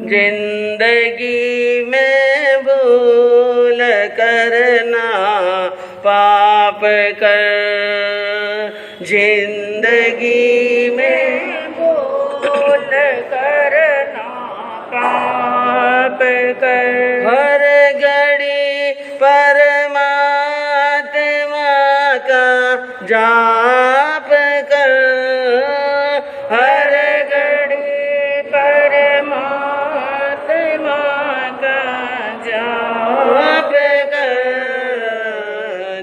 जिंदगी में भूल करना पाप कर, जिंदगी में भूल करना पाप कर। हर घड़ी परमात्मा का जाप कर, हर घड़ी परमात्मा का जाप कर।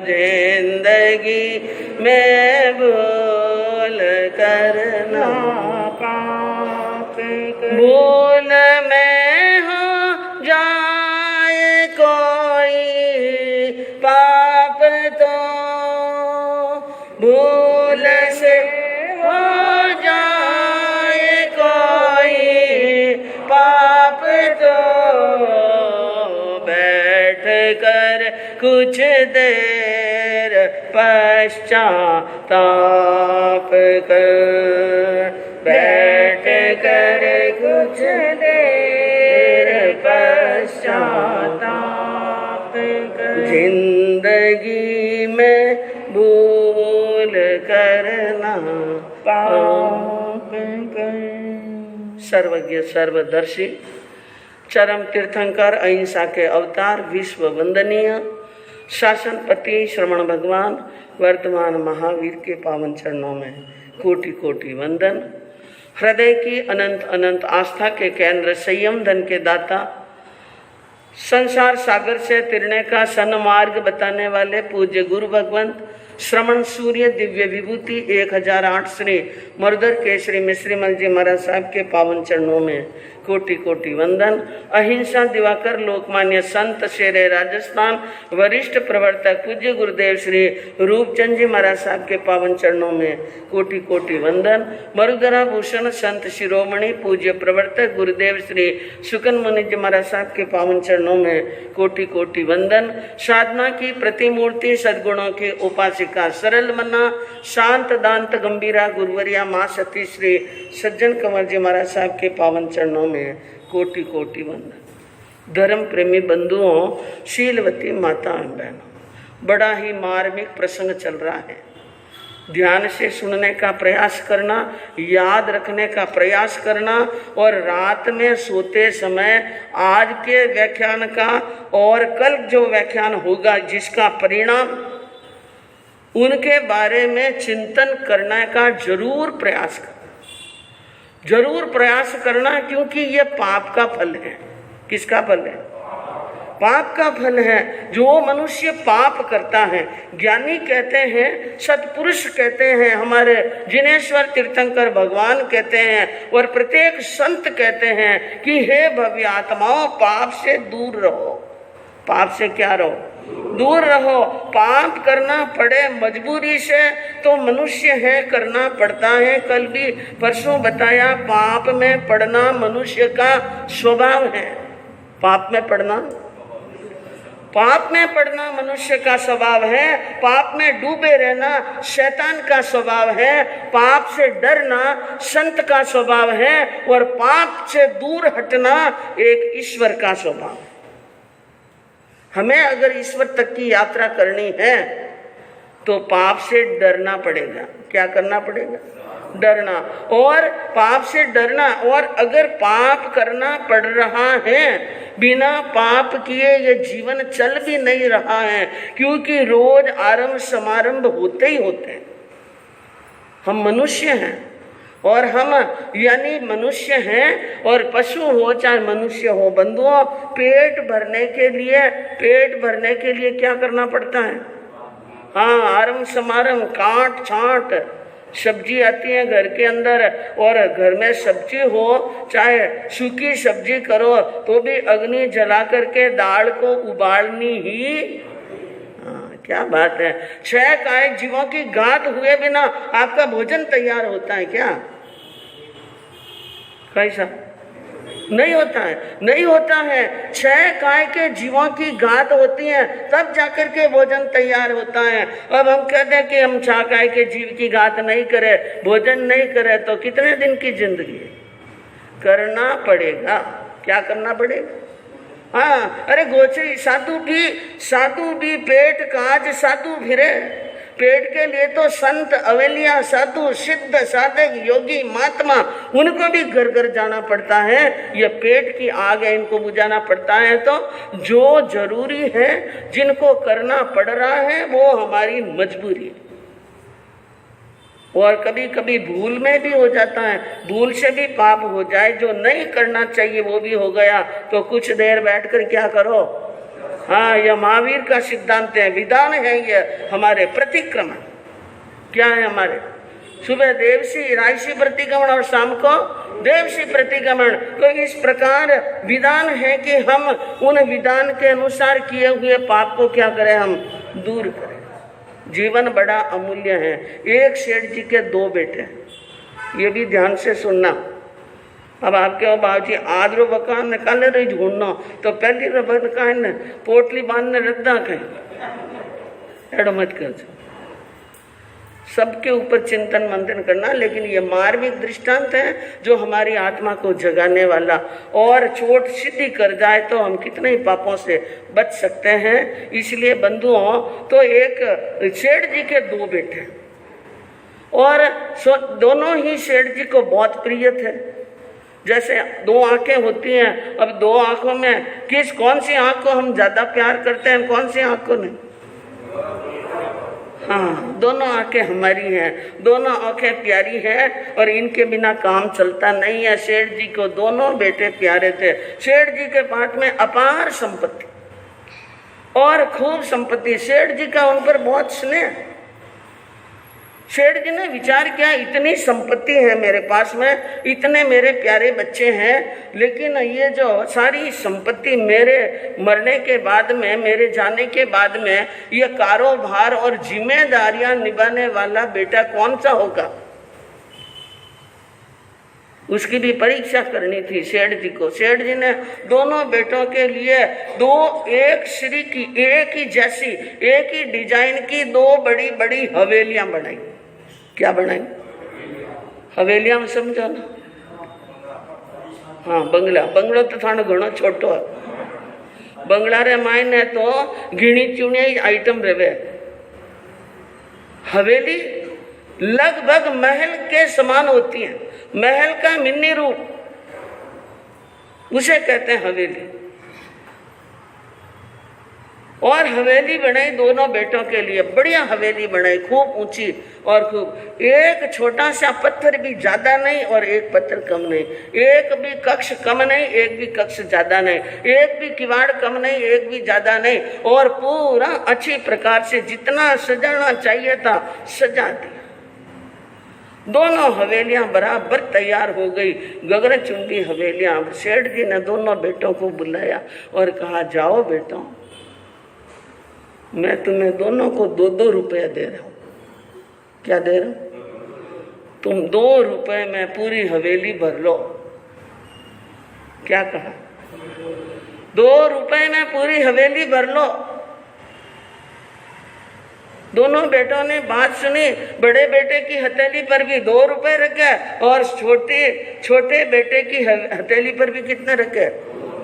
जिंदगी में भूल करना पाप कर। भूल में हो जाए कोई पाप तो भूल से हो जाए कोई पाप तो बैठ कर कुछ देर पश्चाताप कर, बैठ कर कुछ देर पश्चाताप कर। जिंदगी में भूल करना पाप कर। सर्वज्ञ सर्वदर्शी चरम तीर्थंकर अहिंसा के अवतार विश्व वंदनीय शासनपति श्रमण भगवान वर्तमान महावीर के पावन चरणों में कोटि कोटि वंदन। हृदय की अनंत अनंत आस्था के केंद्र, संयम धन के दाता, संसार सागर से तिरने का सन्मार्ग बताने वाले पूज्य गुरु भगवंत श्रमण सूर्य दिव्य विभूति 1008 श्री मरुधर केसरी मिश्रीमल जी महाराज साहब के पावन चरणों में कोटि कोटि वंदन। अहिंसा दिवाकर लोकमान्य संत शेरे राजस्थान वरिष्ठ प्रवर्तक पूज्य गुरुदेव श्री रूपचंद जी महाराज साहब के पावन चरणों में कोटि कोटि वंदन। मरुधरा भूषण संत शिरोमणि पूज्य प्रवर्तक गुरुदेव श्री सुकन मुनि जी महाराज साहब के पावन चरणों में कोटि कोटि वंदन। साधना की प्रतिमूर्ति सद्गुणों के उपासिका सरल मना शांत दांत गंभीरा गुरुवरिया माँ सती श्री सज्जन कंवर जी महाराज साहब के पावन चरणों में कोटि कोटि वंदन। धर्म प्रेमी बंधुओं, शीलवती माताएं बहनों, बड़ा ही मार्मिक प्रसंग चल रहा है। ध्यान से सुनने का प्रयास करना, याद रखने का प्रयास करना और रात में सोते समय आज के व्याख्यान का और कल जो व्याख्यान होगा जिसका परिणाम, उनके बारे में चिंतन करने का जरूर प्रयास करना, जरूर प्रयास करना, क्योंकि ये पाप का फल है। किसका फल है? पाप का फल है। जो मनुष्य पाप करता है, ज्ञानी कहते हैं, सत्पुरुष कहते हैं, हमारे जिनेश्वर तीर्थंकर भगवान कहते हैं और प्रत्येक संत कहते हैं कि हे भव्य आत्माओं, पाप से दूर रहो। पाप से क्या रहो? दूर रहो। पाप करना पड़े मजबूरी से तो मनुष्य है, करना पड़ता है। कल भी परसों बताया, पाप में पड़ना मनुष्य का स्वभाव है। पाप में पड़ना, पाप में पड़ना मनुष्य का स्वभाव है। पाप में डूबे रहना शैतान का स्वभाव है। पाप से डरना संत का स्वभाव है और पाप से दूर हटना एक ईश्वर का स्वभाव है। हमें अगर ईश्वर तक की यात्रा करनी है तो पाप से डरना पड़ेगा। क्या करना पड़ेगा? डरना। और पाप से डरना। और अगर पाप करना पड़ रहा है, बिना पाप किए ये जीवन चल भी नहीं रहा है, क्योंकि रोज आरंभ समारंभ होते ही होते हैं। हम मनुष्य हैं और हम यानी मनुष्य हैं और पशु हो चाहे मनुष्य हो। बंधुओं, पेट भरने के लिए क्या करना पड़ता है? हाँ, आरंभ समारंभ, काट छांट, सब्जी आती है घर के अंदर, और घर में सब्जी हो चाहे सूखी सब्जी करो तो भी अग्नि जला करके दाल को उबालनी ही। क्या बात है। 6 कायिक जीवों की गांठ हुए बिना आपका भोजन तैयार होता है क्या? कैसा? नहीं होता है, नहीं होता है। 6 काय के जीवों की गांठ होती है तब जाकर के भोजन तैयार होता है। अब हम कहते हैं कि हम 6 काय के जीव की गांठ नहीं करे, भोजन नहीं करे, तो कितने दिन की जिंदगी है? करना पड़ेगा। क्या करना पड़ेगा? हाँ, अरे गोचरी साधु भी पेट काज साधु फिरे। पेट के लिए तो संत अवेलिया साधु सिद्ध साधक योगी महात्मा उनको भी घर घर जाना पड़ता है। ये पेट की आग है, इनको बुझाना पड़ता है। तो जो जरूरी है, जिनको करना पड़ रहा है, वो हमारी मजबूरी है। और कभी कभी भूल में भी हो जाता है, भूल से भी पाप हो जाए, जो नहीं करना चाहिए वो भी हो गया, तो कुछ देर बैठकर क्या करो। हाँ, यह महावीर का सिद्धांत है, विधान है ये हमारे। प्रतिक्रमण क्या है हमारे? सुबह देवसी रायसी प्रतिक्रमण और शाम को देवसी प्रतिक्रमण। तो इस प्रकार विधान है कि हम उन विधान के अनुसार किए हुए पाप को क्या करें, हम दूर करें। जीवन बड़ा अमूल्य है। एक सेठ जी के 2 बेटे हैं, ये भी ध्यान से सुनना। अब आपके वो बाबूजी आदरो बकान निकाले रही ढूंढना, तो पहली रबर का है पोटली बांधने रख दा कहीं एडो मत कर। सबके ऊपर चिंतन मंथन करना, लेकिन ये मार्मिक दृष्टांत है जो हमारी आत्मा को जगाने वाला। और चोट सीधी कर जाए तो हम कितने ही पापों से बच सकते हैं। इसलिए बंधुओं, तो एक सेठ जी के 2 बेटे और दोनों ही सेठ जी को बहुत प्रिय थे। जैसे 2 आंखें होती हैं, अब 2 आंखों में कौन सी आंख को हम ज्यादा प्यार करते हैं, कौन सी आंख को नहीं? हाँ, दोनों आंखें हमारी हैं, दोनों आंखें प्यारी हैं और इनके बिना काम चलता नहीं है। सेठ जी को दोनों बेटे प्यारे थे। सेठ जी के पास में अपार संपत्ति और खूब संपत्ति। सेठ जी का उन पर बहुत स्नेह। सेठ जी ने विचार किया, इतनी संपत्ति है मेरे पास में, इतने मेरे प्यारे बच्चे हैं, लेकिन ये जो सारी संपत्ति मेरे मरने के बाद में, मेरे जाने के बाद में, ये कारोबार और जिम्मेदारियां निभाने वाला बेटा कौन सा होगा? उसकी भी परीक्षा करनी थी सेठ जी को। सेठ जी ने दोनों बेटों के लिए 2 एक श्री की, एक ही जैसी, एक ही डिजाइन की 2 बड़ी बड़ी हवेलियां बनाई। क्या बनाई? हवेलियां में समझो ना। हाँ, बंगलो तो थानो घणो छोटो है। बंगला रे मायने तो घिणी चुनी आइटम रहे। हवेली लगभग महल के समान होती है, महल का मिनी रूप, उसे कहते हैं हवेली। और हवेली बनाई दोनों बेटों के लिए, बढ़िया हवेली बनाई, खूब ऊंची और खूब। एक छोटा सा पत्थर भी ज्यादा नहीं और एक पत्थर कम नहीं, एक भी कक्ष कम नहीं, एक भी कक्ष ज्यादा नहीं, एक भी किवाड़ कम नहीं, एक भी ज्यादा नहीं, और पूरा अच्छी प्रकार से जितना सजाना चाहिए था सजा दिया। दोनों हवेलियां बराबर तैयार हो गई, गगनचुंबी हवेलियां। सेठ जी ने दोनों बेटों को बुलाया और कहा, जाओ बेटों, मैं तुम्हें दोनों को 2-2 रुपये दे रहा हूं। क्या दे रहा हूं? तुम 2 रुपये में पूरी हवेली भर लो। क्या कहा? 2 रुपये में पूरी हवेली भर लो। दोनों बेटों ने बात सुनी। बड़े बेटे की हथेली पर भी 2 रुपये रखे और छोटे बेटे की हथेली पर भी कितने रखे?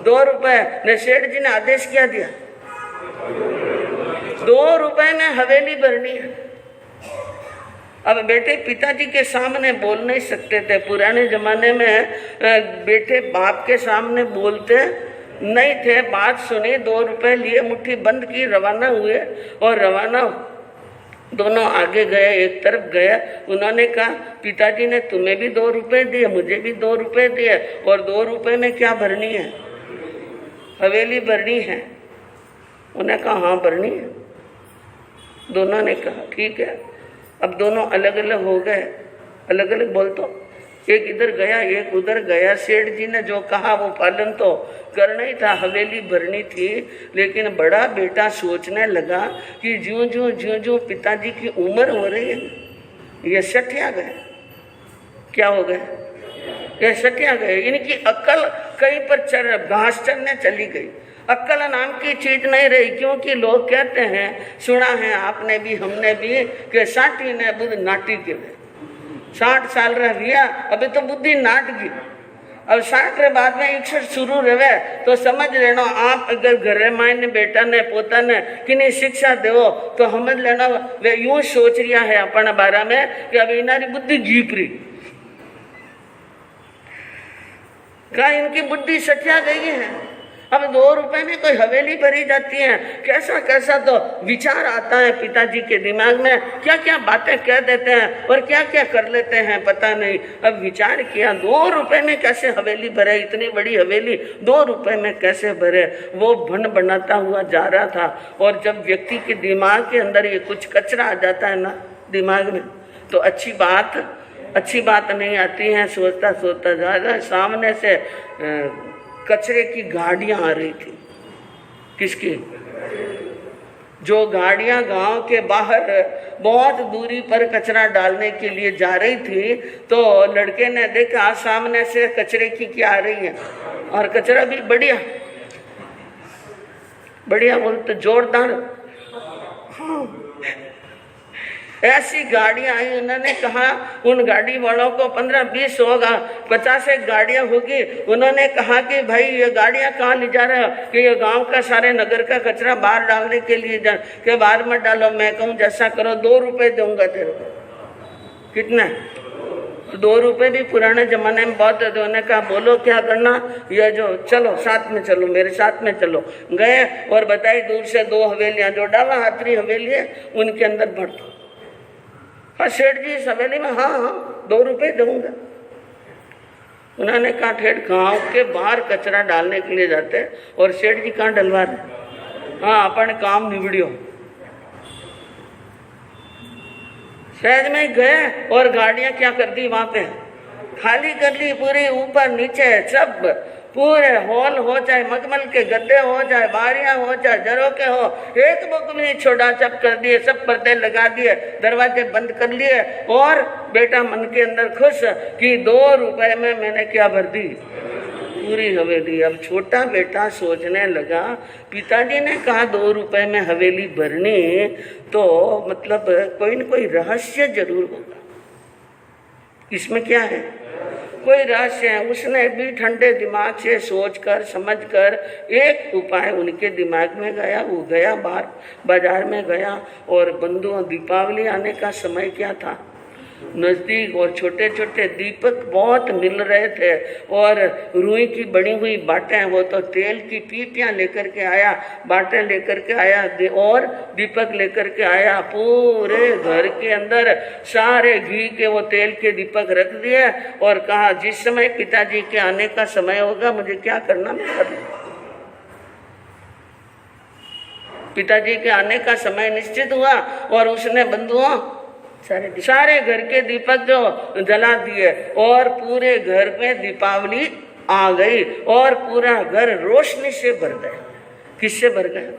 2 रुपये। ने सेठ जी ने आदेश क्या दिया? 2 रुपये में हवेली भरनी है। अब बेटे पिताजी के सामने बोल नहीं सकते थे। पुराने जमाने में बेटे बाप के सामने बोलते नहीं थे। बात सुनी, 2 रुपये लिए, मुट्ठी बंद की, रवाना हुए। और रवाना दोनों आगे गए, एक तरफ गए। उन्होंने कहा, पिताजी ने तुम्हें भी 2 रुपये दिए, मुझे भी 2 रुपये दिए, और 2 रुपये में क्या भरनी है? हवेली भरनी है। उन्हें कहा, हाँ भरनी है। दोनों ने कहा ठीक है। अब दोनों अलग अलग हो गए, अलग अलग बोल तो, एक इधर गया एक उधर गया। सेठ जी ने जो कहा वो पालन तो करना ही था, हवेली भरनी थी। लेकिन बड़ा बेटा सोचने लगा कि ज्यों पिताजी की उम्र हो रही है, ये सठिया गए। क्या हो गए? ये सठिया गए। इनकी अक्ल कहीं पर घास चरने चली गई। अक्ल नाम की चीज नहीं रही, क्योंकि लोग कहते हैं, सुना है आपने भी हमने भी, कि साटी ने बुद्ध नाटी के 60 साल रह गया, अभी तो बुद्धि नाट गई। अब 60 रे बाद में 61 शुरू रहे तो समझ लेना आप अगर घरे मायने बेटा ने पोता ने किन्हीं शिक्षा देवो तो समझ लेना वे यूं सोच रिया है अपने बारे में कि अब इनारी बुद्धि घीप रही क्या इनकी बुद्धि सटिया गई है। अब 2 रुपए में कोई हवेली भरी जाती है, कैसा कैसा तो विचार आता है पिताजी के दिमाग में, क्या क्या बातें कह देते हैं और क्या क्या कर लेते हैं पता नहीं। अब विचार किया 2 रुपए में कैसे हवेली भरे, इतनी बड़ी हवेली 2 रुपए में कैसे भरे। वो भन बनाता हुआ जा रहा था और जब व्यक्ति के दिमाग के अंदर ये कुछ कचरा आ जाता है ना दिमाग में तो अच्छी बात नहीं आती है। सोचता सोचता जा रहा है, सामने से कचरे की गाड़ियां आ रही थी। किसकी? जो गाड़ियां गांव के बाहर बहुत दूरी पर कचरा डालने के लिए जा रही थी तो लड़के ने देखा सामने से कचरे की क्या आ रही है और कचरा भी बढ़िया बोलते जोरदार। हाँ, ऐसी गाड़ियां आई। उन्होंने कहा उन गाड़ी वालों को 15-20 होगा, 50 एक गाड़ियां होगी। उन्होंने कहा कि भाई ये गाड़ियां कहाँ ले जा रहे हो? कि ये गांव का सारे नगर का कचरा बाहर डालने के लिए के बाहर मत डालो। मैं कहूँ जैसा करो 2 रुपए दूंगा तेरे को। कितना? 2 रुपए भी पुराने जमाने में बहुत है। उन्होंने कहा बोलो क्या करना, ये जो चलो साथ में चलो, मेरे साथ में चलो। गए और बताई दूर से 2 हवेलियां जो डाला हाथरी हवेली है उनके अंदर भर दो। हाँ सेठ जी इस हवेली में, हाँ 2 रुपए दूंगा। उन्होंने कहा ठेठ गांव के बाहर कचरा डालने के लिए जाते और सेठ जी कहाँ डलवा रहे? हाँ अपन काम निबड़ियो। सहज में गए और गाड़ियां क्या कर दी वहां पे, खाली कर ली पूरी, ऊपर नीचे सब पूरे हॉल हो जाए, मखमल के गद्दे हो जाए, बारियां हो जाए, जरों के हो, एक बुक भी नहीं छोड़ा, सब कर दिए, सब पर्दे लगा दिए, दरवाजे बंद कर लिए। और बेटा मन के अंदर खुश कि 2 रुपए में मैंने क्या भर दी, पूरी हवेली। अब छोटा बेटा सोचने लगा पिताजी ने कहा 2 रुपए में हवेली भरनी तो मतलब कोई न कोई रहस्य जरूर होगा। इसमें क्या है? कोई रहस्य है। उसने भी ठंडे दिमाग से सोचकर समझकर एक उपाय उनके दिमाग में गया। वो गया बाहर बाजार में गया और बंधुओं दीपावली आने का समय क्या था नज़दीक, और छोटे छोटे दीपक बहुत मिल रहे थे और रुई की बनी हुई बाटें, वो तो तेल की पीपियाँ लेकर के आया, बाटें लेकर के आया और दीपक लेकर के आया। पूरे घर के अंदर सारे घी के वो तेल के दीपक रख दिए और कहा जिस समय पिताजी के आने का समय होगा मुझे क्या करना मैं कर लूँ। पिताजी के आने का समय निश्चित हुआ और उसने बंधुओं सारे घर के दीपक जो जला दिए और पूरे घर में दीपावली आ गई और पूरा घर रोशनी से भर गया। किससे भर गया?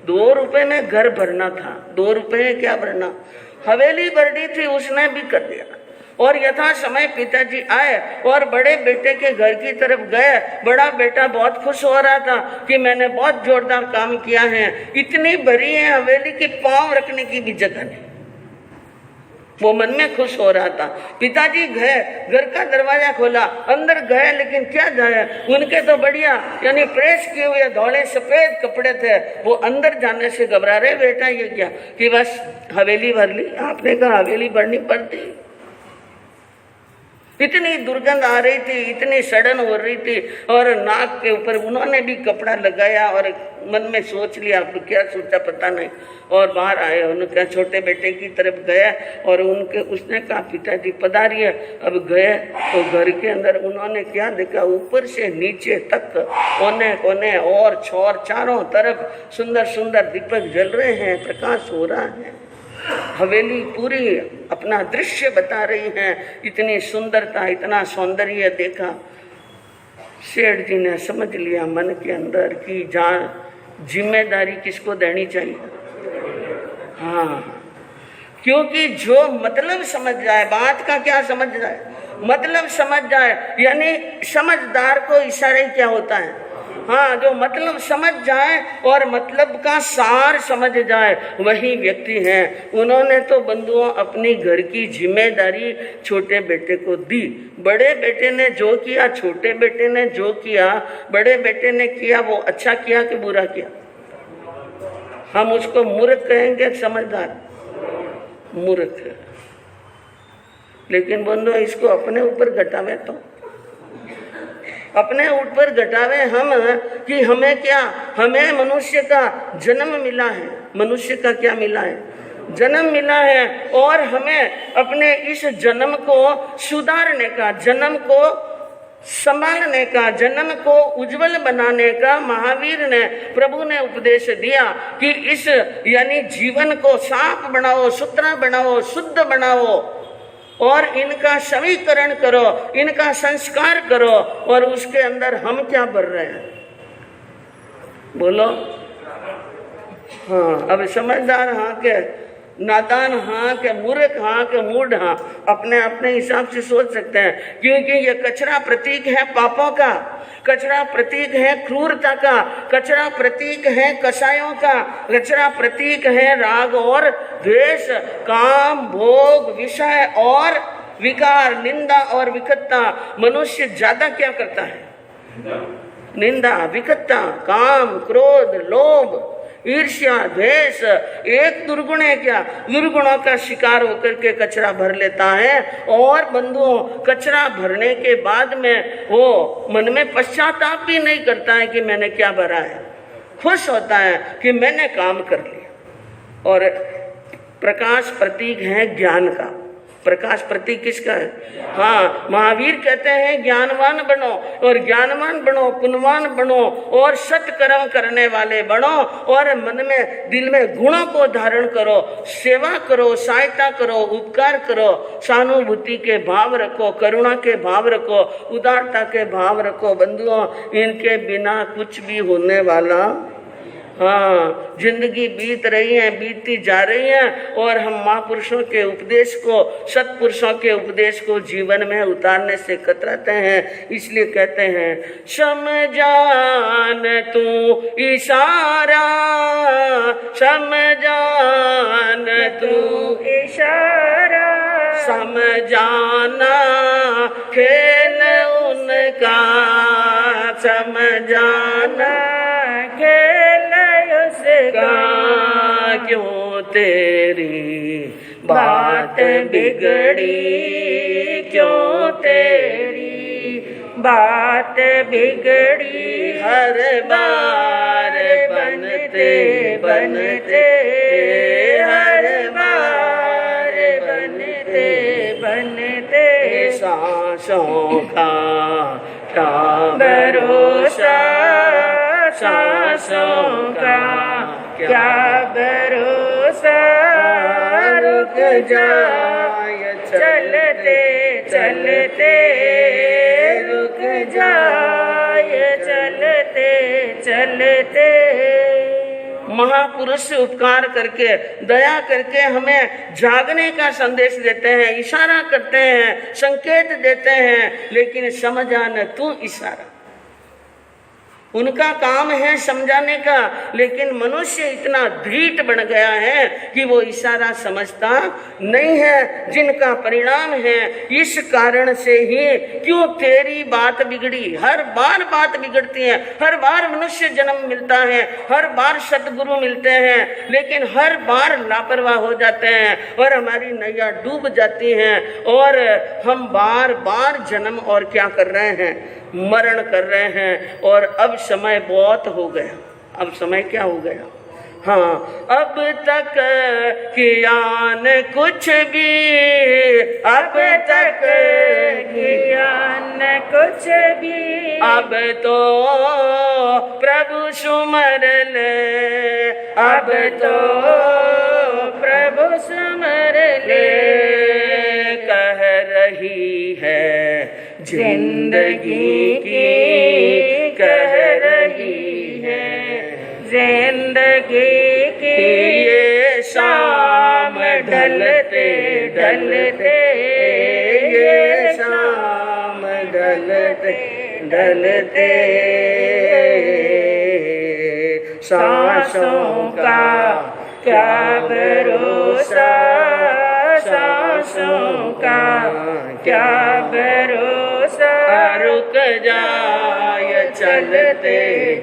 2 रुपए में घर भरना था, 2 रुपए में क्या भरना, हवेली भरनी थी, उसने भी कर दिया। और यथा समय पिताजी आए और बड़े बेटे के घर की तरफ गए। बड़ा बेटा बहुत खुश हो रहा था कि मैंने बहुत जोरदार काम किया है, इतनी भरी है हवेली की पांव रखने की भी जगह नहीं। वो मन में खुश हो रहा था। पिताजी गए, घर का दरवाजा खोला, अंदर गए, लेकिन क्या जाए, उनके तो बढ़िया यानी प्रेस किए हुए धौले सफेद कपड़े थे। वो अंदर जाने से घबरा रहे। बेटा ये क्या कि बस हवेली भर ली? आपने कहा हवेली भरनी पड़ती। इतनी दुर्गंध आ रही थी, इतनी सड़न हो रही थी और नाक के ऊपर उन्होंने भी कपड़ा लगाया और मन में सोच लिया, अब क्या सोचा पता नहीं। और बाहर आए, उनके छोटे बेटे की तरफ गए और उसने कहा पिताजी पधारिए। अब गए तो घर के अंदर उन्होंने क्या देखा, ऊपर से नीचे तक कोने कोने और छोर चारों तरफ सुंदर सुंदर दीपक जल रहे हैं, प्रकाश हो रहा है। हवेली पूरी अपना दृश्य बता रही है, इतनी सुंदरता, इतना सौंदर्य देखा। सेठ जी ने समझ लिया मन के अंदर कि जान जिम्मेदारी किसको देनी चाहिए। हाँ, क्योंकि जो मतलब समझ जाए, बात का क्या समझ जाए, मतलब समझ जाए, यानी समझदार को इशारे क्या होता है, हाँ, जो मतलब समझ जाए और मतलब का सार समझ जाए वही व्यक्ति हैं। उन्होंने तो बंधुओं अपनी घर की जिम्मेदारी छोटे बेटे को दी। बड़े बेटे ने जो किया, छोटे बेटे ने जो किया, बड़े बेटे ने किया वो अच्छा किया कि बुरा किया? हम उसको मूर्ख कहेंगे, समझदार? मूर्ख। लेकिन बंधु इसको अपने ऊपर घटावे तो अपने ऊपर घटावे हम कि हमें क्या, हमें मनुष्य का जन्म मिला है। मनुष्य का क्या मिला है? जन्म मिला है। और हमें अपने इस जन्म को सुधारने का, जन्म को संभालने का, जन्म को उज्जवल बनाने का महावीर ने, प्रभु ने उपदेश दिया कि इस यानी जीवन को साफ बनाओ, सुथरा बनाओ, शुद्ध बनाओ और इनका समीकरण करो, इनका संस्कार करो। और उसके अंदर हम क्या भर रहे हैं? बोलो। हाँ, अब समझदार हाँ के नादान हाँ के मूर्ख हाँ के मूढ़ हाँ अपने अपने हिसाब से सोच सकते हैं। क्योंकि ये कचरा प्रतीक है पापों का, कचरा प्रतीक है क्रूरता का, कचरा प्रतीक है कसायों का, कचरा प्रतीक है राग और द्वेष, काम, भोग, विषय और विकार, निंदा और विकटता। मनुष्य ज्यादा क्या करता है? निंदा, विकटता, काम, क्रोध, लोभ, ईर्ष्या, द्वेष। एक दुर्गुण है क्या? दुर्गुणों का शिकार होकर के कचरा भर लेता है। और बंधुओं, कचरा भरने के बाद में वो मन में पश्चाताप भी नहीं करता है कि मैंने क्या भरा है। खुश होता है कि मैंने काम कर लिया। और प्रकाश प्रतीक है ज्ञान का। प्रकाश प्रतीक किसका है? हाँ, महावीर कहते हैं ज्ञानवान बनो, और ज्ञानवान बनो, पुण्यवान बनो और सत्कर्म करने वाले बनो। और मन में, दिल में गुणों को धारण करो, सेवा करो, सहायता करो, उपकार करो, सहानुभूति के भाव रखो, करुणा के भाव रखो, उदारता के भाव रखो। बंधुओं, इनके बिना कुछ भी होने वाला, हाँ, जिंदगी बीत रही है, बीतती जा रही है। और हम महापुरुषों के उपदेश को, सत्पुरुषों के उपदेश को जीवन में उतारने से कतराते हैं। इसलिए कहते हैं समझान तू इशारा, समझान तू इशारा, समझाना खेल उनका, समझाना खेल उसका। क्यों तेरी बात बिगड़ी, क्यों तेरी बात बिगड़ी, हर बार बनते बनते, हर बार बनते बनते, सांसों का क्या भरोसा, सांसों का क्या भरोसा, रुक जाए चलते चलते, रुक जाए चलते चलते। महापुरुष उपकार करके, दया करके हमें जागने का संदेश देते हैं, इशारा करते हैं, संकेत देते हैं। लेकिन समझा न तू इशारा, उनका काम है समझाने का। लेकिन मनुष्य इतना धीट बन गया है कि वो इशारा समझता नहीं है, जिनका परिणाम है इस कारण से ही। क्यों तेरी बात बिगड़ी, हर बार बात बिगड़ती है। हर बार मनुष्य जन्म मिलता है, हर बार सतगुरु मिलते हैं, लेकिन हर बार लापरवाह हो जाते हैं और हमारी नैया डूब जाती है। और हम बार बार जन्म और क्या कर रहे हैं? मरण कर रहे हैं। और अब समय बहुत हो गया। अब समय क्या हो गया? हाँ, अब तक किया न कुछ भी, अब तक किया न कुछ भी, अब तो प्रभु सुमर ले, अब तो प्रभु सुमर ले। कह रही है जिंदगी की, कह रही है जिंदगी की, ये शाम ढलते ढलते, ये शाम ढलते ढलते। सांसों का क्या भरोसा, सांसों का क्या भरोसा। रुक जाए चलते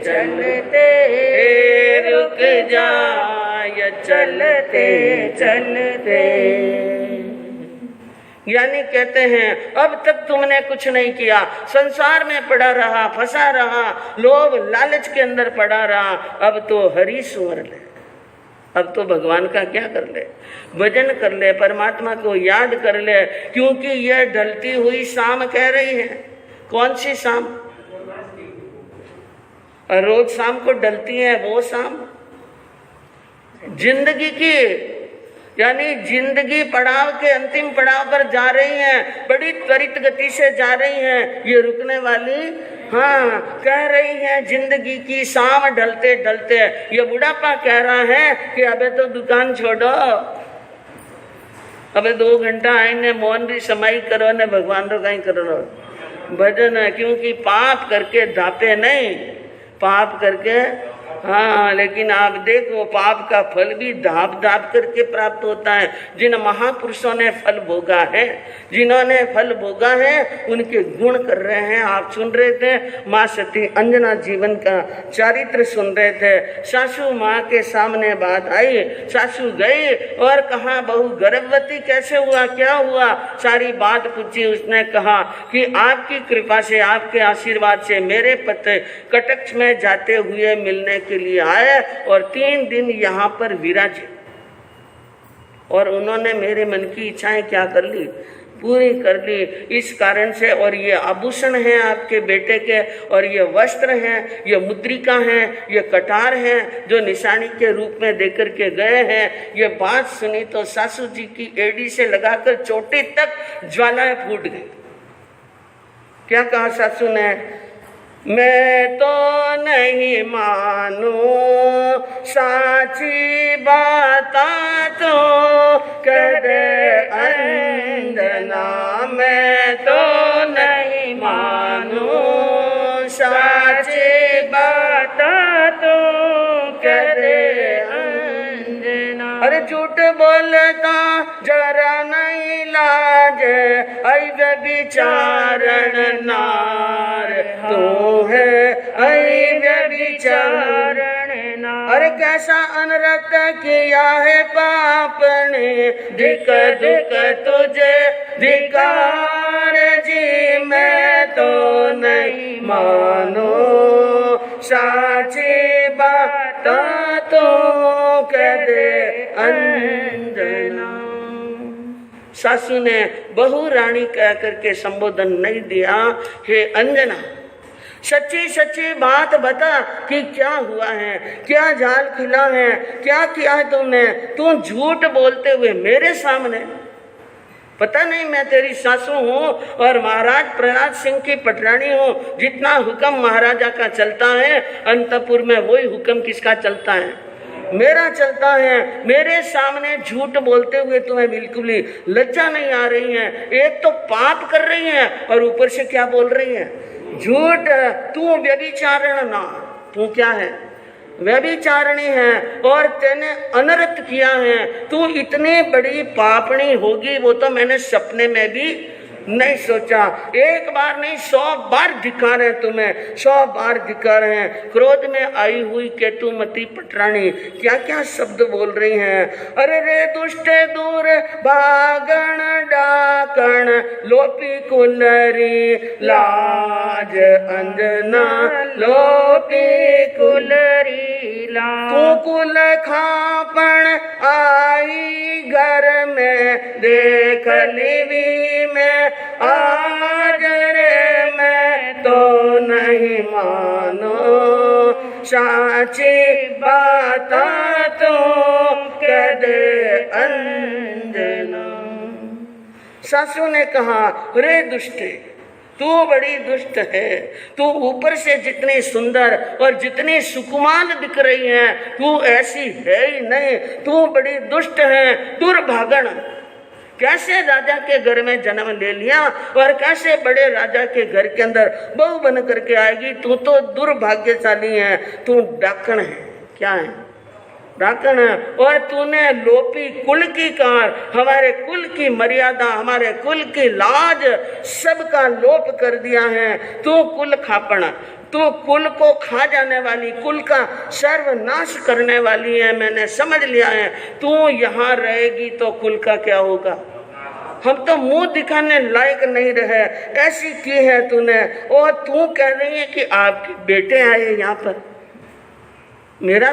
चलते, रुक जाए चलते चलते। यानी कहते हैं अब तक तुमने कुछ नहीं किया, संसार में पड़ा रहा, फंसा रहा, लोभ लालच के अंदर पड़ा रहा, अब तो हरि सुमर ले, अब तो भगवान का क्या कर ले, भजन कर ले, परमात्मा को याद कर ले, क्योंकि यह ढलती हुई शाम कह रही है। कौन सी शाम? रोज शाम को ढलती है वो शाम जिंदगी की, यानी जिंदगी पड़ाव के अंतिम पड़ाव पर जा रही हैं, बड़ी त्वरित गति से जा रही हैं, ये रुकने वाली, हाँ कह रही हैं जिंदगी की शाम ढलते ढलते। ये बुढ़ापा कह रहा है कि अबे तो दुकान छोड़ो, अबे 2 घंटा आईने मौन भी समाई करो ने भगवान रो कहीं करो भजन है, क्योंकि पाप करके धापे नहीं, पाप करके, हाँ लेकिन आप देखो पाप का फल भी धाप धाप करके प्राप्त होता है। जिन महापुरुषों ने फल भोगा है, जिन्होंने फल भोगा है, उनके गुण कर रहे हैं। आप सुन रहे थे माँ सती अंजना जीवन का चरित्र सुन रहे थे। सासू माँ के सामने बात आई, सासू गई और कहा बहू गर्भवती कैसे हुआ, क्या हुआ, सारी बात पूछी। उसने कहा कि आपकी कृपा से, आपके आशीर्वाद से मेरे पति कटक में जाते हुए मिलने के लिए आए और 3 दिन यहाँ पर विराजे, और उन्होंने मेरे मन की इच्छाएं क्या कर ली, पूरी कर ली। इस कारण से, और ये आभूषण हैं आपके बेटे के, और ये वस्त्र हैं, ये मुद्रिका हैं, ये कटार हैं जो निशानी के रूप में देकर के गए हैं। ये बात सुनी तो सासू जी की एड़ी से लगाकर चोटी तक ज्वालाएं फूट गई। क्या कहा सासू ने, मैं तो नहीं मानू साची बात तो कह दे अंजना, मैं तो नहीं मानू साची बात तो कह दे अंजना। अरे झूठ बोलता जरा नहीं लाज, ऐ व्यभिचारण नार तू है, ऐ व्यभिचारण नार। अरे कैसा अनरत किया है पाप ने, धिक धिक तुझे धिकार जी, मैं तो नहीं मानो साची बात तो कह दे अंजना। सासू ने बहु रानी कह करके संबोधन नहीं दिया, हे अंजना सच्ची सच्ची बात बता कि क्या हुआ है, क्या जाल खिला है, क्या किया है तुमने। तू झूठ बोलते हुए मेरे सामने, पता नहीं मैं तेरी सासू हूँ और महाराज प्रहलाद सिंह की पटरानी हूँ। जितना हुक्म महाराजा का चलता है अंतपुर में, वही हुक्म किसका चलता है, मेरा चलता है। मेरे सामने झूठ बोलते हुए तुम्हें बिल्कुल ही लज्जा नहीं आ रही है। एक तो पाप कर रही है और ऊपर से क्या बोल रही है, झूठ। तू व्यभिचारण ना, तू क्या है, व्यभिचारिणी है और तेने अनर्थ किया है। तू इतनी बड़ी पापणी होगी वो तो मैंने सपने में भी नहीं सोचा। एक बार नहीं 100 बार धिक्कार है तुम्हें, 100 बार धिक्कार है। क्रोध में आई हुई केतुमती पटरानी क्या क्या शब्द बोल रही हैं। अरे रे दुष्ट दूर भागण डाकण लोपी कुलरी लाज अंजना, लोपी कुलरी लाज। कुल खापण आई घर में, देख लिवी में आज रे, मैं तो नहीं मानो साची बात तो कह दे अंजना। सासू ने कहा, रे दुष्टे, तू बड़ी दुष्ट है। तू ऊपर से जितनी सुंदर और जितनी सुकुमार दिख रही है, तू ऐसी है ही नहीं। तू बड़ी दुष्ट है, दुर्भागण। कैसे राजा के घर में जन्म ले लिया और कैसे बड़े राजा के घर के अंदर बहू बन करके आएगी। तू तो दुर्भाग्यशाली है, तू डाकण है। क्या है? ब्राह्मण है। और तूने लोपी कुल की कार, हमारे कुल की मर्यादा, हमारे कुल की लाज सबका लोप कर दिया है। तू कुल खापण, तू कुल को खा जाने वाली, कुल का सर्वनाश करने वाली है। मैंने समझ लिया है तू यहाँ रहेगी तो कुल का क्या होगा। हम तो मुंह दिखाने लायक नहीं रहे, ऐसी की है तूने। और तू कह रही है कि आपके बेटे आए यहाँ पर। मेरा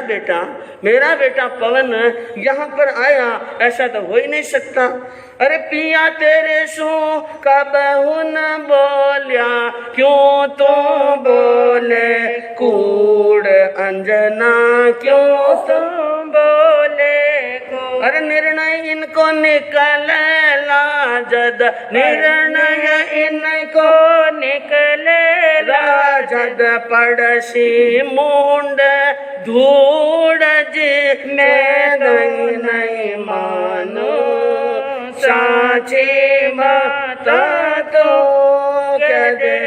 बेटा पवन यहाँ पर आया, ऐसा तो हो ही नहीं सकता। अरे पिया तेरे सो कबहु न बोलिया, क्यों तो बोले कूड़ अंजना, क्यों तो बोले को। अरे निर्णय इनको निकलेला जद, निर्णय इनको निकलेला जद, पड़सी मुंड धूड़ जी मैं नहीं मानो, साची माता तो कह दे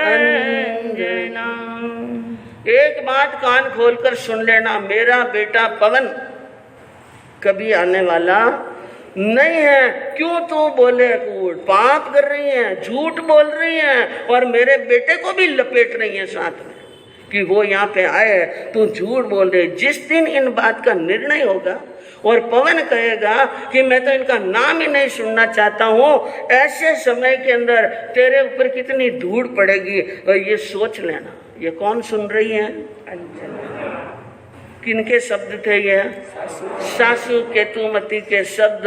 अंजना। एक बात कान खोलकर सुन लेना, मेरा बेटा पवन कभी आने वाला नहीं है। क्यों तू बोले कूड़, पाप कर रही है, झूठ बोल रही है और मेरे बेटे को भी लपेट रही है साथ में कि वो यहाँ पे आए, तू झूठ बोल रही। जिस दिन इन बात का निर्णय होगा और पवन कहेगा कि मैं तो इनका नाम ही नहीं सुनना चाहता हूँ, ऐसे समय के अंदर तेरे ऊपर कितनी धूड़ पड़ेगी। और ये सोच लेना। ये कौन सुन रही है? किनके शब्द थे ये? सासू केतुमती के शब्द।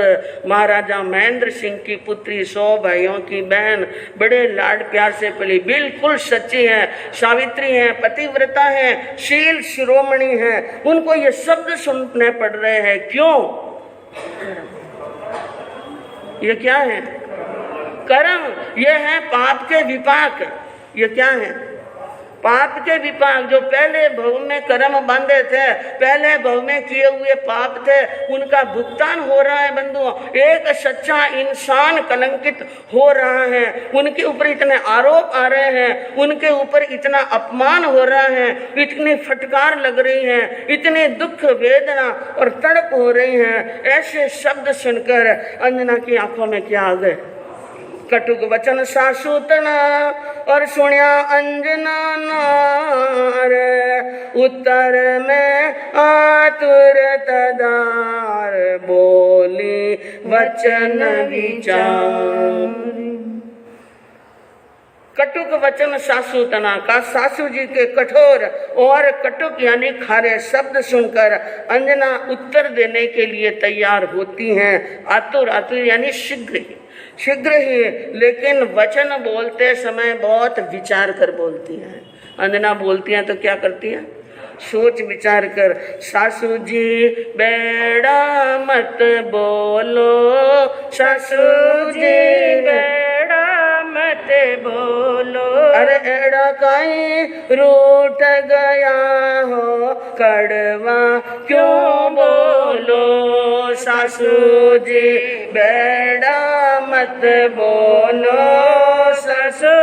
महाराजा महेंद्र सिंह की पुत्री, 100 भाइयों की बहन, बड़े लाड प्यार से पली, बिल्कुल सच्ची है, सावित्री है, पतिव्रता है, शील शिरोमणि है। उनको ये शब्द सुनने पड़ रहे हैं। क्यों? ये क्या है? कर्म। ये है पाप के विपाक। ये क्या है? पाप के विपाक। जो पहले भव में कर्म बांधे थे, पहले भव में किए हुए पाप थे, उनका भुगतान हो रहा है बंधुओं। एक सच्चा इंसान कलंकित हो रहा है, उनके ऊपर इतने आरोप आ रहे हैं, उनके ऊपर इतना अपमान हो रहा है, इतनी फटकार लग रही है, इतनी दुख वेदना और तड़प हो रही है। ऐसे शब्द सुनकर अंजना की आंखों में क्या आ गए? कटुक वचन सासू तना और सुनिया अंजना नार, उत्तर में आतुर तदार, बोली वचन विचार। कटुक वचन सासू तना का, सासू जी के कठोर और कटुक यानी खारे शब्द सुनकर अंजना उत्तर देने के लिए तैयार होती हैं। आतुर, आतुर यानी शीघ्र ही, लेकिन वचन बोलते समय बहुत विचार कर बोलती हैं। अंजना बोलती हैं तो क्या करती हैं? सोच विचार कर। सासू जी बेड़ा मत बोलो, सासू जी बेड़ा मत बोलो, अरे एड़ा काई रूठ गया हो, कड़वा क्यों बोलो। सासू जी बेड़ा मत बोलो, सासू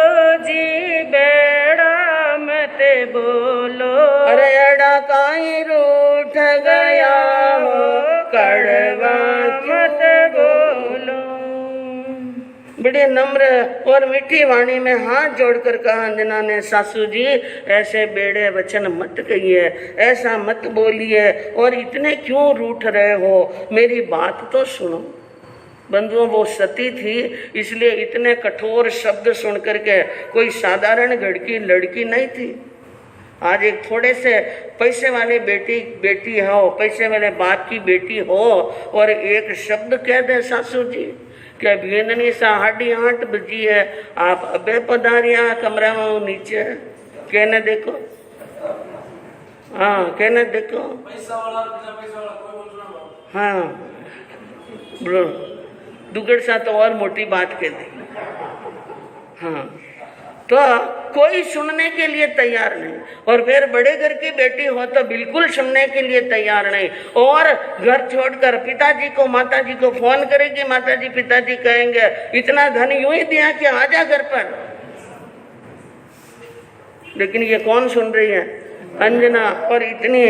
जी बेड़ा मत बोलो, अरे एड़ा काई रूठ गया हो, कड़वा मत बोलो। बड़ी नम्र और मीठी वाणी में हाथ जोड़कर कहा अंजना ने, सासू जी ऐसे बेड़े वचन मत कहिए, ऐसा मत बोलिए, और इतने क्यों रूठ रहे हो, मेरी बात तो सुनो। बंधुओं, वो सती थी, इसलिए इतने कठोर शब्द सुन करके कोई साधारण घर की लड़की नहीं थी। आज एक थोड़े से पैसे वाले बेटी हो, पैसे वाले बाप की बेटी हो, और एक शब्द कह दे सासू जी क्या भेंदनी 8:30 बजी है, आप अबे पधारिया कमरा में नीचे, कहने देखो। हाँ, कहने देखो। हाँ बोलो, दुगड़ सा तो और मोटी बात कह दी। हाँ, तो कोई सुनने के लिए तैयार नहीं, और फिर बड़े घर की बेटी हो तो बिल्कुल सुनने के लिए तैयार नहीं, और घर छोड़कर पिताजी को माताजी को फोन करेगी, माताजी पिताजी कहेंगे इतना धन यूं ही दिया कि आजा घर पर। लेकिन ये कौन सुन रही है? अंजना और इतनी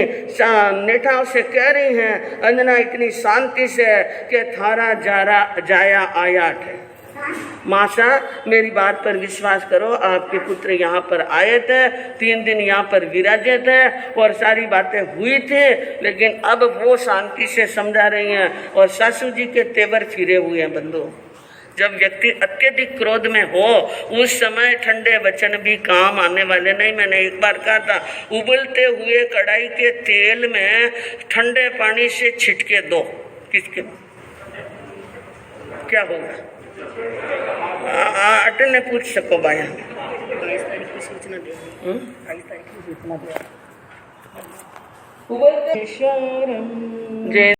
निठाव से कह रही हैं, अंजना इतनी शांति से कि थारा जाया आयाट है। मासा मेरी बात पर विश्वास करो, आपके पुत्र यहाँ पर आए थे, 3 दिन यहाँ पर विराजे थे और सारी बातें हुई थी, लेकिन अब वो शांति से समझा रही हैं और सासू जी के तेवर फिरे हुए हैं। बंधु, जब व्यक्ति अत्यधिक क्रोध में हो उस समय ठंडे वचन भी काम आने वाले नहीं। मैंने एक बार कहा था, उबलते हुए कढ़ाई के तेल में ठंडे पानी से छिटके दो, किसके क्या होगा? अटने पूछ सको भाई, 22 तारीख की सूचना दे, 22 तारीख की सूचना दे।